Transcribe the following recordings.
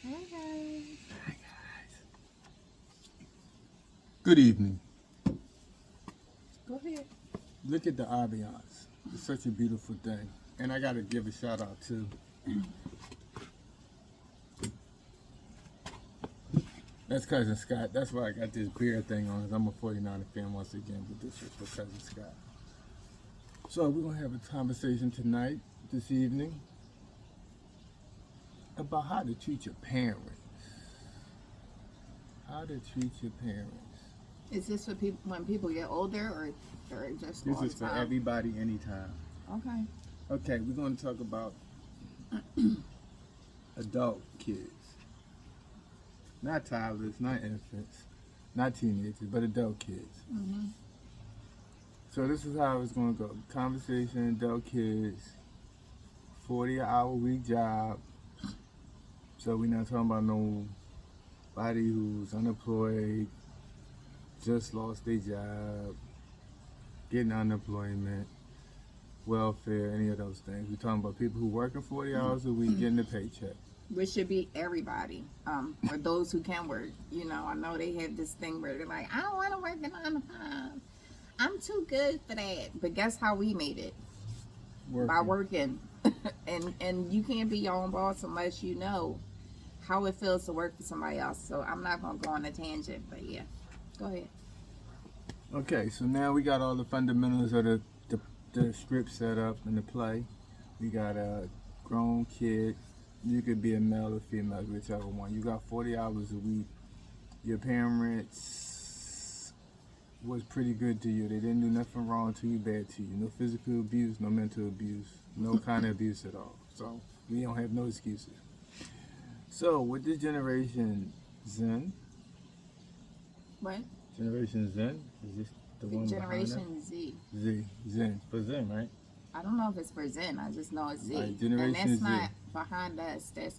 Okay. Good evening. Go ahead. Look at the ambiance. It's such a beautiful thing. And I got to give a shout out to that's Cousin Scott. That's why I got this beer thing on. I'm a 49er fan once again, but this is for Cousin Scott. So we're going to have a conversation tonight, this evening, about how to treat your parents. How to treat your parents. Is this for people when people get older, or just This all is the for time? everybody, anytime. Okay. Okay, we're going to talk about adult kids. Not toddlers, not infants, not teenagers, but adult kids. Mm-hmm. So this is how it's going to go. Conversation, adult kids, 40-hour-week job. So we're not talking about nobody who's unemployed, just lost their job, getting unemployment, welfare, any of those things. We're talking about people who working 40 hours a week, getting a paycheck. Which should be everybody. For those who can work, I know they have this thing where they're like, I don't want to work a 9 to 5. I'm too good for that. But guess how we made it? By working. and you can't be your own boss unless you know how it feels to work for somebody else. So I'm not gonna go on a tangent, but yeah, go ahead. Okay, so now we got all the fundamentals of the script set up in the play. We got a grown kid. You could be a male or female, whichever one. You got 40 hours a week. Your parents was pretty good to you. They didn't do nothing wrong to you, bad to you. No physical abuse, no mental abuse, no kind of abuse at all. So we don't have no excuses. So with this generation Zen, What? Generation Zen, is this the one behind Generation Z. that? Z, Zen, for Zen, right? I don't know if it's for Zen. I just know it's Z. Right, And Generation that's Z. not behind us. That's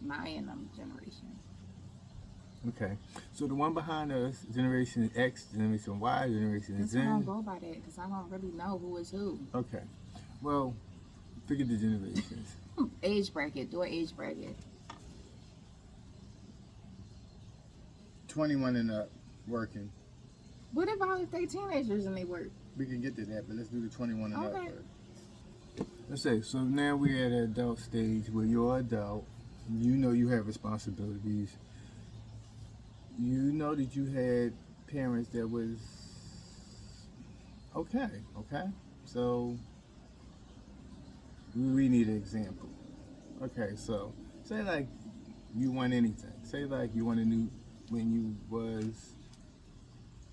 my and them generation. Okay, so the one behind us, Generation X, Generation Y, Generation That's Z. why I don't go by that because I don't really know who is who. Okay, well, figure the generations. Age bracket. Do an age bracket. 21 and up, working. What about if they teenagers and they work? We can get to that, but let's do the 21 and up Okay. first. Let's say, so now we're at an adult stage where you're an adult, you know you have responsibilities, you know that you had parents that was okay, so we need an example. Okay, so say like you want anything. Say like you want a new when you was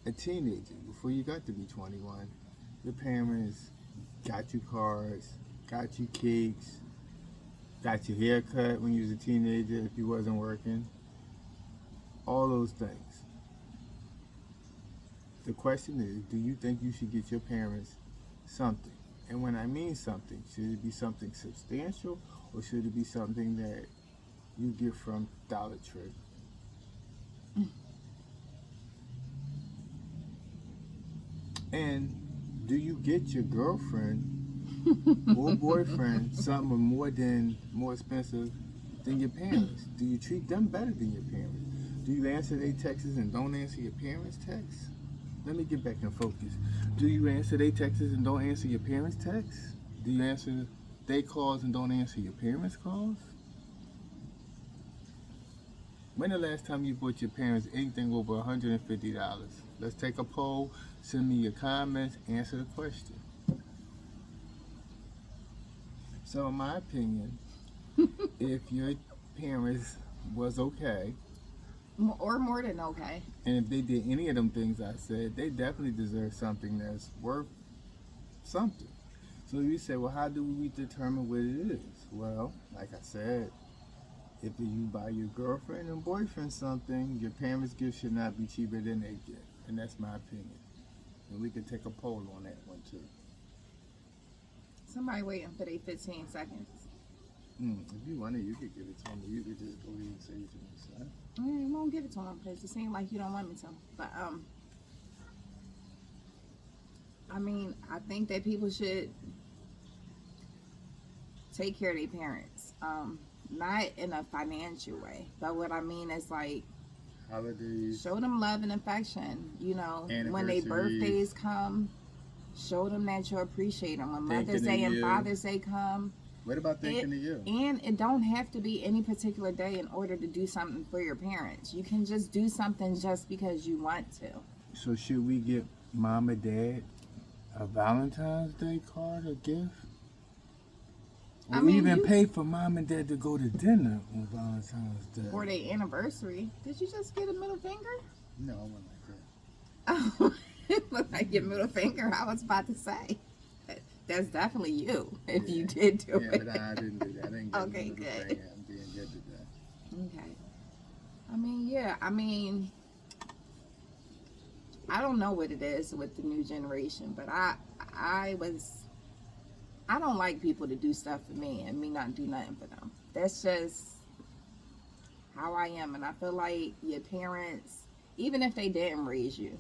a teenager before you got to be 21. Your parents got you cars, got you cakes, got your hair cut when you was a teenager if you wasn't working. All those things. The question is, do you think you should get your parents something? And when I mean something, should it be something substantial or should it be something that you get from Dollar Tree? And do you get your girlfriend or boyfriend something more expensive than your parents? Do you treat them better than your parents? Do you answer their texts and don't answer your parents' texts? Let me get back in focus. Do you answer their texts and don't answer your parents' texts? Do you answer their calls and don't answer your parents' calls? When the last time you bought your parents anything over $150? Let's take a poll. Send me your comments. Answer the question. So, in my opinion, if your parents was okay, Or more than okay. and if they did any of them things I said, they definitely deserve something that's worth something. So you say, well, how do we determine what it is? Well, like I said, if you buy your girlfriend and boyfriend something, your parents' gift should not be cheaper than they get. And that's my opinion. And we can take a poll on that one too. Somebody waiting for their 15 seconds. If you want it, you could give it to me. You could just go ahead and say it to me, son. I won't give it to them because it seems like you don't want me to. But I mean, I think that people should take care of their parents. not in a financial way, but what I mean is like Holidays. show them love and affection. You know, when their Anniversaries. birthdays come, show them that you appreciate them. When Thanking Mother's Day and you. Father's Day come, What about thinking of you? and it don't have to be any particular day in order to do something for your parents. You can just do something just because you want to. So should we get mom and dad a Valentine's Day card or gift? I Or mean, even you- pay for mom and dad to go to dinner on Valentine's Day? For their anniversary. Did you just get a middle finger? No, I went like that. Oh, it looked like your middle finger. I was about to say. That's definitely you, if you did do Yeah, it. but I didn't do that. I didn't get Okay, the good. thing. I'm being good today. Okay. I mean, yeah. I mean, I don't know what it is with the new generation, but I don't like people to do stuff for me and me not do nothing for them. That's just how I am, and I feel like your parents, even if they didn't raise you,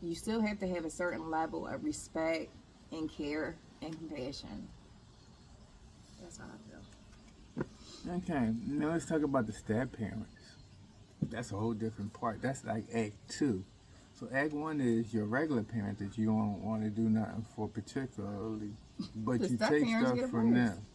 you still have to have a certain level of respect and care and compassion. That's how I feel. Okay, now let's talk about the step parents. That's a whole different part. That's like Act 2. So Act 1 is your regular parent that you don't want to do nothing for particularly, but The you step take parents stuff get from rules. them.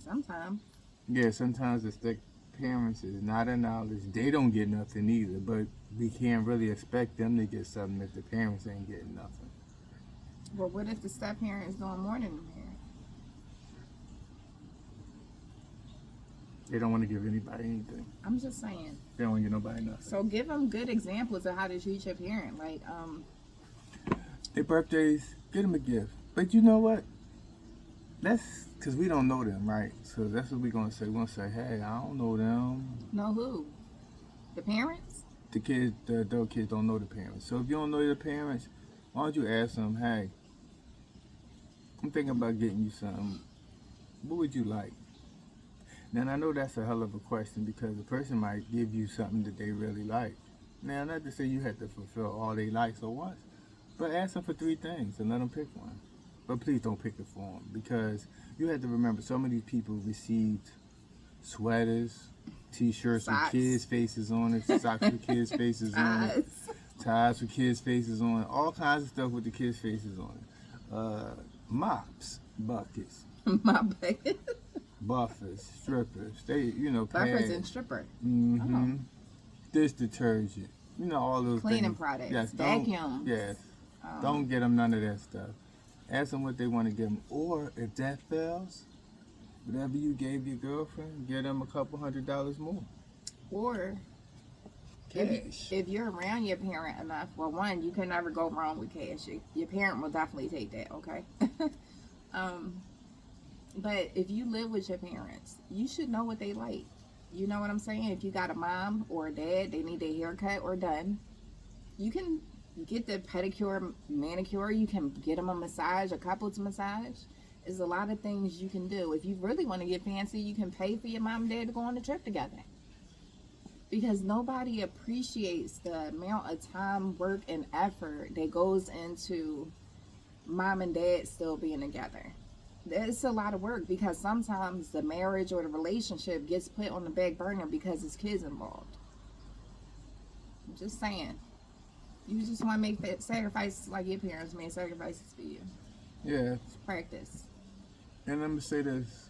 Sometimes. Yeah, sometimes the step parents is not a knowledge. They don't get nothing either, but we can't really expect them to get something if the parents ain't getting nothing. Well, what if the step parent is doing more than the parent? They don't want to give anybody anything. I'm just saying. They don't want to give nobody nothing. So give them good examples of how to treat your parent. Like, Their birthdays, get them a gift. But you know what? That's because we don't know them, right? So that's what we're going to say. We're going to say, hey, I don't know them. know who? The parents? The kids, the adult kids don't know the parents. So if you don't know your parents, why don't you ask them, hey, I'm thinking about getting you something. What would you like? Now, I know that's a hell of a question because the person might give you something that they really like. Now, not to say you have to fulfill all they likes at once, but ask them for 3 things and let them pick one. But please don't pick it for them because you have to remember some of these people received sweaters, t-shirts with Socks. kids' faces on it, socks with kids' faces on it, ties with kids' faces on it, all kinds of stuff with the kids' faces on it. Mops, buckets, My bad. buffers, strippers, they, Buffers pads. and stripper. Mm-hmm. Dish detergent. All those Cleaning things. products. Yes, don't- Vacuums. Yes. Um, Don't get them none of that stuff. Ask them what they want to give them. Or if that fails, whatever you gave your girlfriend, get them a couple $100 more. Or Cash. if you're around your parent enough, well, one, you can never go wrong with cash. Your parent will definitely take that, okay? But if you live with your parents, you should know what they like. You know what I'm saying? If you got a mom or a dad, they need their haircut or done. You can get the pedicure, manicure. You can get them a massage, a couples massage. There's a lot of things you can do. If you really want to get fancy, you can pay for your mom and dad to go on a trip together. Because nobody appreciates the amount of time, work, and effort that goes into mom and dad still being together. It's a lot of work because sometimes the marriage or the relationship gets put on the back burner because there's kids involved. I'm just saying. You just want to make that sacrifices like your parents made sacrifices for you. Yeah. Practice. And I'm going to say this.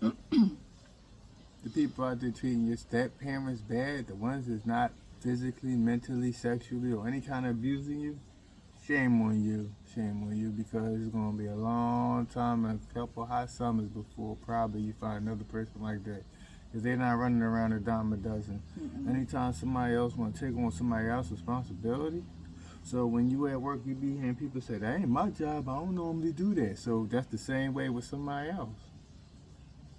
The people out there treating your step parents bad, the ones that's not physically, mentally, sexually, or any kind of abusing you, shame on you. Shame on you because it's going to be a long time and a couple hot summers before probably you find another person like that. Because they're not running around a dime a dozen. Anytime somebody else want to take on somebody else's responsibility. So when you at work, you be hearing people say, that ain't my job. I don't normally do that. So that's the same way with somebody else.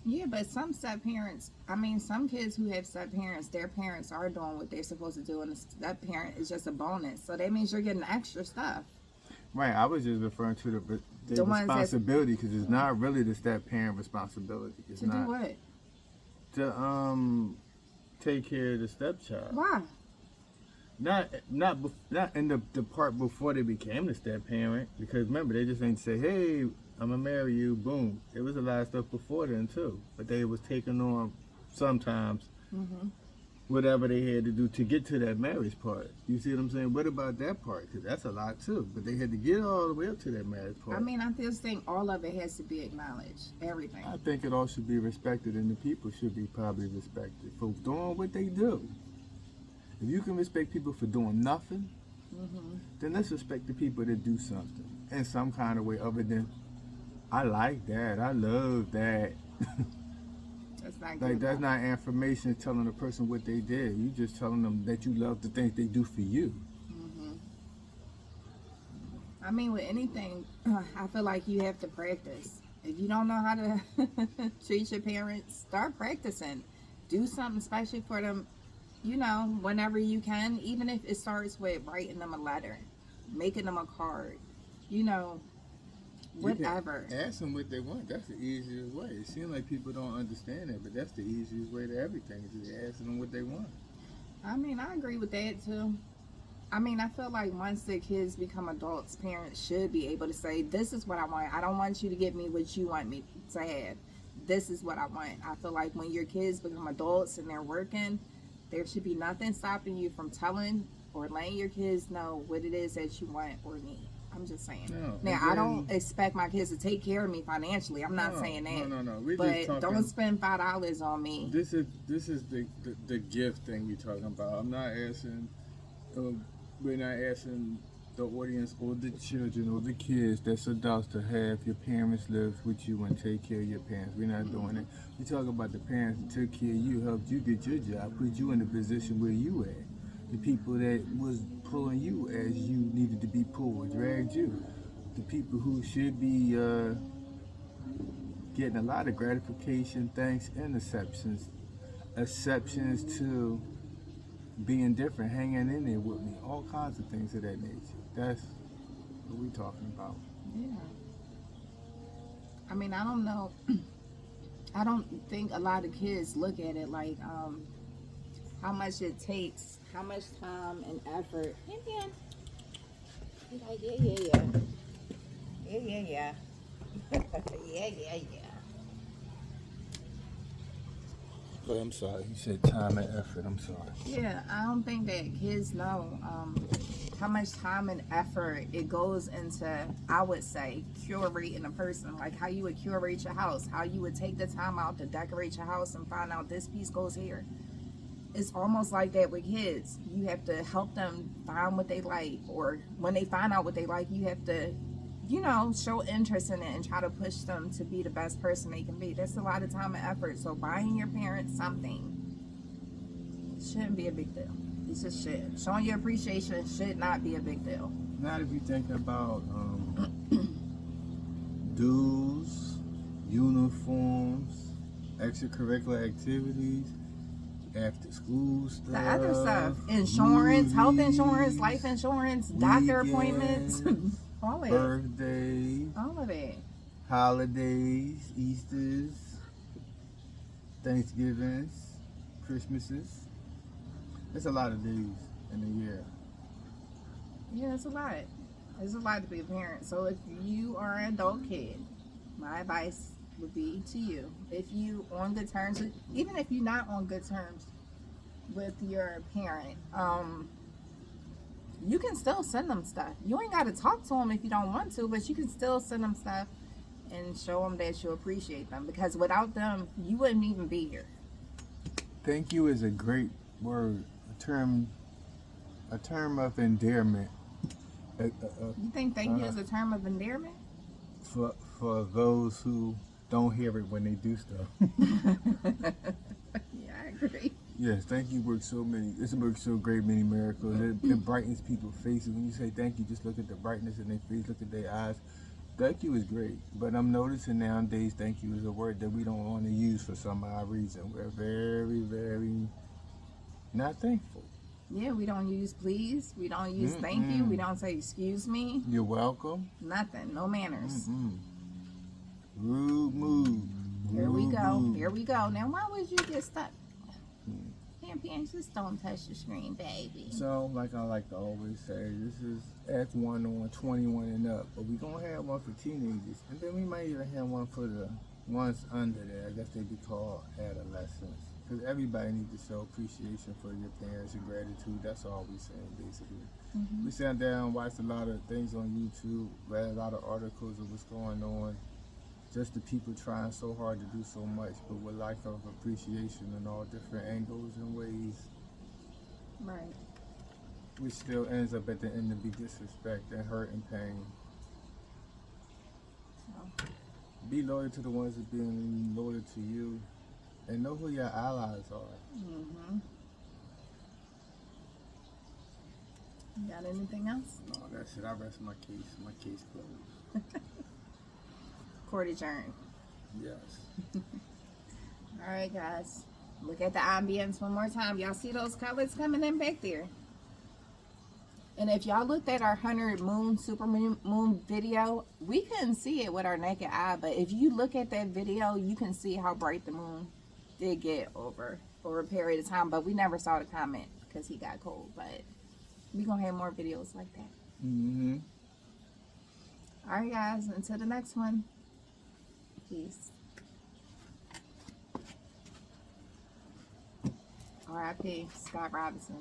Yeah, but some step parents, some kids who have step parents, their parents are doing what they're supposed to do, and the step parent is just a bonus. So that means you're getting extra stuff. Right, I was just referring to the The ones that's- responsibility because it's not really the step parent responsibility. It's To not do what? to take care of the stepchild. Why? Not in the part before they became the step parent because remember they just ain't say, hey, I'm gonna marry you. Boom. It was a lot of stuff before then too, but they was taking on sometimes Mm-hmm. whatever they had to do to get to that marriage part. You see what I'm saying? What about that part? Because that's a lot too. But they had to get all the way up to that marriage part. I mean, I just think all of it has to be acknowledged. Everything. I think it all should be respected, and the people should be probably respected for doing what they do. If you can respect people for doing nothing, Mm-hmm. then let's respect the people that do something in some kind of way other than, I like that, I love that. That's not good. Like, that's enough. not information telling a person what they did. You just telling them that you love the things they do for you. Mm-hmm. I mean, with anything, I feel like you have to practice. If you don't know how to treat your parents, start practicing. Do something special for them, you know, whenever you can. Even if it starts with writing them a letter, making them a card, you know, whatever. You can ask them what they want. That's the easiest way. It seems like people don't understand it, but that's the easiest way to everything, is just asking them what they want. I mean, I agree with that too. I mean, I feel like once the kids become adults, parents should be able to say, this is what I want. I don't want you to get me what you want me to have. This is what I want. I feel like when your kids become adults and they're working, there should be nothing stopping you from telling or letting your kids know what it is that you want or need. I'm just saying. No, Now, and I don't then- expect my kids to take care of me financially. I'm not saying that. No. We're But just talking. don't spend $5 on me. This is the gift thing you're talking about. I'm not asking. We're not asking the audience or the children or the kids that's adults to have your parents live with you and take care of your parents. We're not doing it. We talk about the parents that took care of you, helped you get your job, put you in the position where you at. The people that was pulling you as you needed to be pulled, dragged you. The people who should be getting a lot of gratification, thanks, and exceptions to being different, hanging in there with me, all kinds of things of that nature. That's what we talking about. Yeah. I mean, I don't know. I don't think a lot of kids look at it like how much it takes, how much time and effort. And then, he's like, yeah. yeah. Oh, I'm sorry. You said time and effort. I'm sorry. Yeah, I don't think that kids know how much time and effort it goes into, I would say, curating a person. Like how you would curate your house, how you would take the time out to decorate your house and find out this piece goes here. It's almost like that with kids. You have to help them find what they like, or when they find out what they like, you have to, you know, show interest in it and try to push them to be the best person they can be. That's a lot of time and effort. So buying your parents something shouldn't be a big deal. It just should. Showing your appreciation should not be a big deal. Not if you think about dues, uniforms, extracurricular activities, after school stuff, The other stuff, insurance, health insurance, movies, life insurance, doctor appointments, weekends, all of it. birthdays, All of it. holidays, Easters, Thanksgivings, Christmases. It's a lot of days in a year. Yeah, it's a lot. It's a lot to be a parent. So if you are an adult kid, my advice would be to you, if you on good terms with, even if you're not on good terms with your parent, you can still send them stuff. You ain't got to talk to them if you don't want to, but you can still send them stuff and show them that you appreciate them, because without them you wouldn't even be here. Thank you is a great word, a term of endearment. You think thank you is a term of endearment? For those who don't hear it when they do stuff. Yeah, I agree. Yes, thank you works so great many miracles. It brightens people's faces. When you say thank you, just look at the brightness in their face, look at their eyes. Thank you is great, but I'm noticing nowadays thank you is a word that we don't want to use for some odd reason. We're very, very not thankful. Yeah, we don't use please. We don't use thank you. We don't say excuse me. You're welcome. Nothing. No manners. Rude move. Here we Rude go. move. Here we go. Now, why would you get stuck? He champions, just don't touch the screen, baby. So, like I like to always say, this is Act 1 on 21 and up, but we gonna have one for teenagers, and then we might even have one for the ones under there. I guess they'd be called adolescents. Because everybody needs to show appreciation for your parents and gratitude. That's all we saying, basically. Mm-hmm. We sat down, watched a lot of things on YouTube, read a lot of articles of what's going on. Just the people trying so hard to do so much, but with lack of appreciation in all different angles and ways, Right. which still ends up at the end to be disrespect and hurt and pain. So, Be loyal to the ones that being loyal to you, and know who your allies are. mm-hmm. You got anything else? No, that's it. I rest my case. My case closed. Court adjourned. Yes. All right, guys. Look at the ambience one more time. Y'all see those colors coming in back there? And if y'all looked at our 100 super moon video, we couldn't see it with our naked eye. But if you look at that video, you can see how bright the moon did get over a period of time. But we never saw the comment because he got cold. But we gonna have more videos like that. Mm-hmm. All right, guys. Until the next one. Peace. R.I.P. Scott Robinson.